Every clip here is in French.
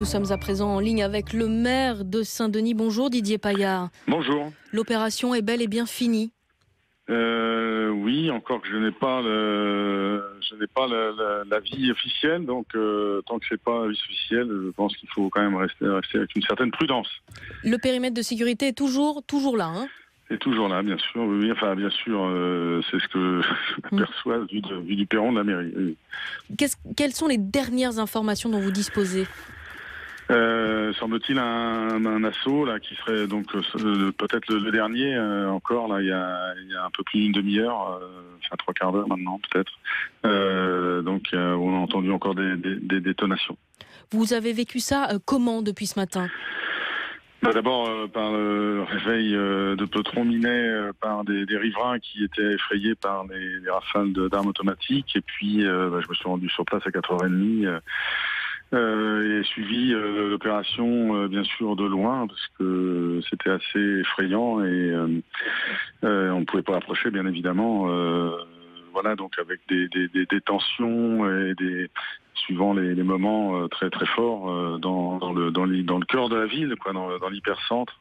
Nous sommes à présent en ligne avec le maire de Saint-Denis. Bonjour Didier Paillard. Bonjour. L'opération est bel et bien finie. Oui, encore que je n'ai pas l'avis officiel, donc tant que c'est pas l'avis officiel, je pense qu'il faut quand même rester avec une certaine prudence. Le périmètre de sécurité est toujours là, hein? C'est toujours là, bien sûr. Oui, enfin, bien sûr, c'est ce que je perçois vu du perron de la mairie. Oui. Quelles sont les dernières informations dont vous disposez? Semble-t-il un assaut là qui serait donc peut-être le dernier encore là il y a un peu plus d'une demi-heure, enfin 3/4 d'heure maintenant peut-être. Donc on a entendu encore des détonations. Vous avez vécu ça comment depuis ce matin? D'abord par le réveil de peloton minés par des riverains qui étaient effrayés par les rafales d'armes automatiques, et puis je me suis rendu sur place à 4h30 et suivi l'opération bien sûr de loin parce que c'était assez effrayant et on ne pouvait pas approcher bien évidemment. Voilà, donc avec des tensions et suivant les moments très très forts dans le cœur de la ville, quoi, dans l'hypercentre,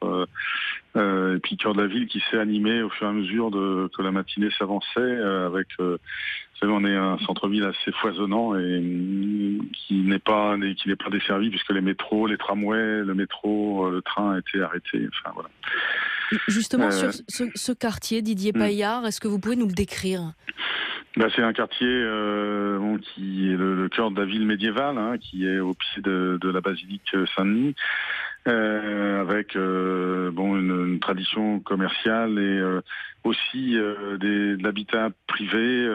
et puis cœur de la ville qui s'est animé au fur et à mesure que la matinée s'avançait avec vous savez, on est un centre-ville assez foisonnant et qui n'est pas desservi puisque les métros, les tramways, le métro, le train étaient arrêtés. Enfin voilà. Justement sur ce quartier, Didier Paillard, est-ce que vous pouvez nous le décrire? C'est un quartier qui est le cœur de la ville médiévale, hein, qui est au pied de la basilique Saint-Denis, avec une tradition commerciale et aussi de l'habitat privé,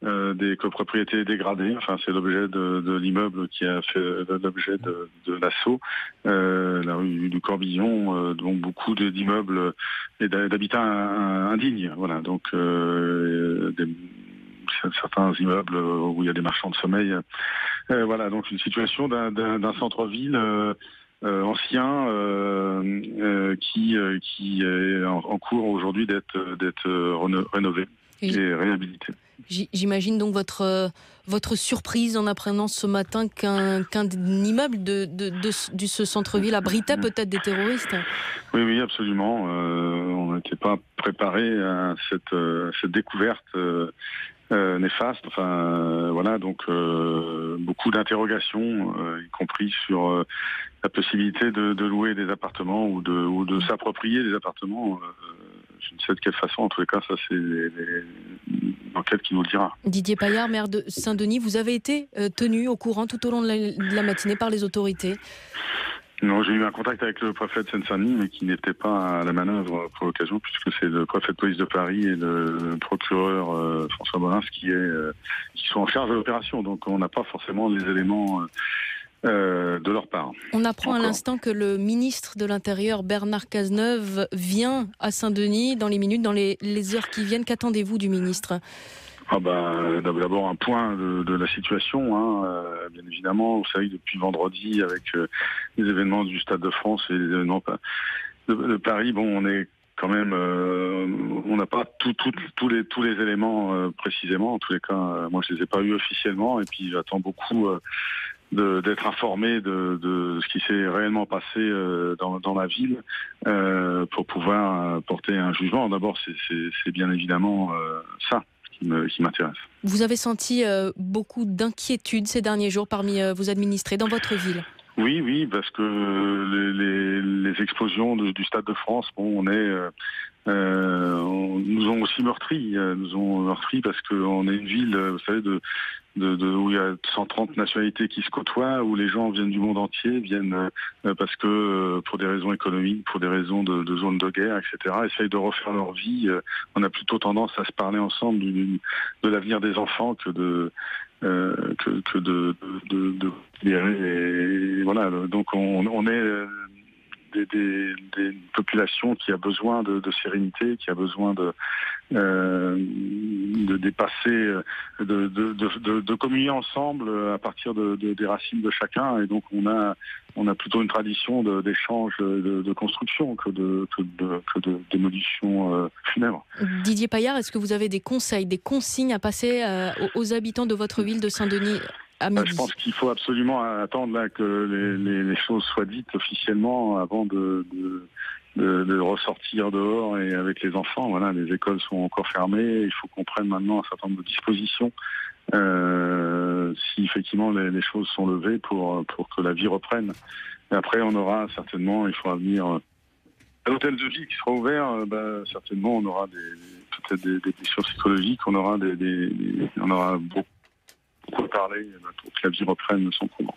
des copropriétés dégradées. Enfin, c'est l'objet de l'immeuble qui a fait l'objet de l'assaut, la rue du Corbillon, donc beaucoup d'immeubles et d'habitats indignes. Voilà, donc certains immeubles où il y a des marchands de sommeil. Voilà, donc une situation d'un centre-ville ancien qui est en cours aujourd'hui d'être rénové et réhabilité. J'imagine donc votre surprise en apprenant ce matin qu'un immeuble de ce centre-ville abritait peut-être des terroristes. Oui, absolument. On n'était pas préparé à cette découverte néfaste. Enfin, voilà, donc beaucoup d'interrogations, y compris sur la possibilité de louer des appartements ou de s'approprier des appartements. Je ne sais de quelle façon. En tous les cas, ça c'est l'enquête qui nous le dira. Didier Paillard, maire de Saint-Denis, vous avez été tenu au courant tout au long de la matinée par les autorités? Non, j'ai eu un contact avec le préfet de Seine-Saint-Denis, mais qui n'était pas à la manœuvre pour l'occasion, puisque c'est le préfet de police de Paris et le procureur François Bollins qui sont en charge de l'opération. Donc on n'a pas forcément les éléments de leur part. On apprend à l'instant que le ministre de l'Intérieur, Bernard Cazeneuve, vient à Saint-Denis dans les minutes, dans les heures qui viennent. Qu'attendez-vous du ministre? D'abord un point de la situation, hein. Bien évidemment, vous savez, depuis vendredi, avec les événements du Stade de France et les événements de Paris, on est quand même, on n'a pas tous les éléments précisément. En tous les cas, moi je les ai pas eus officiellement, et puis j'attends beaucoup d'être informé de ce qui s'est réellement passé dans la ville pour pouvoir porter un jugement. D'abord, c'est bien évidemment ça qui m'intéresse. Vous avez senti beaucoup d'inquiétude ces derniers jours parmi vos administrés dans votre ville? Oui, parce que les explosions du Stade de France, nous ont aussi meurtris. Parce qu'on est une ville, vous savez, où il y a 130 nationalités qui se côtoient, où les gens viennent du monde entier, viennent parce que pour des raisons économiques, pour des raisons de zones de guerre, etc., essayent de refaire leur vie. On a plutôt tendance à se parler ensemble de l'avenir des enfants que de et voilà. Donc on est des populations qui a besoin de sérénité, qui a besoin de dépasser, de communier ensemble à partir des racines de chacun. Et donc on a plutôt une tradition d'échange, de construction que de démolition funèbre. Didier Paillard, est-ce que vous avez des conseils, des consignes à passer aux habitants de votre ville de Saint-Denis à midi. Je pense qu'il faut absolument attendre là que les choses soient dites officiellement avant de ressortir dehors et avec les enfants. Voilà, les écoles sont encore fermées. Il faut qu'on prenne maintenant un certain nombre de dispositions si effectivement les choses sont levées pour que la vie reprenne. Et après, on aura certainement, il faudra venir à l'hôtel de vie qui sera ouvert. Certainement, on aura peut-être des blessures psychologiques. On aura on aura beaucoup à parler pour que la vie reprenne son cours.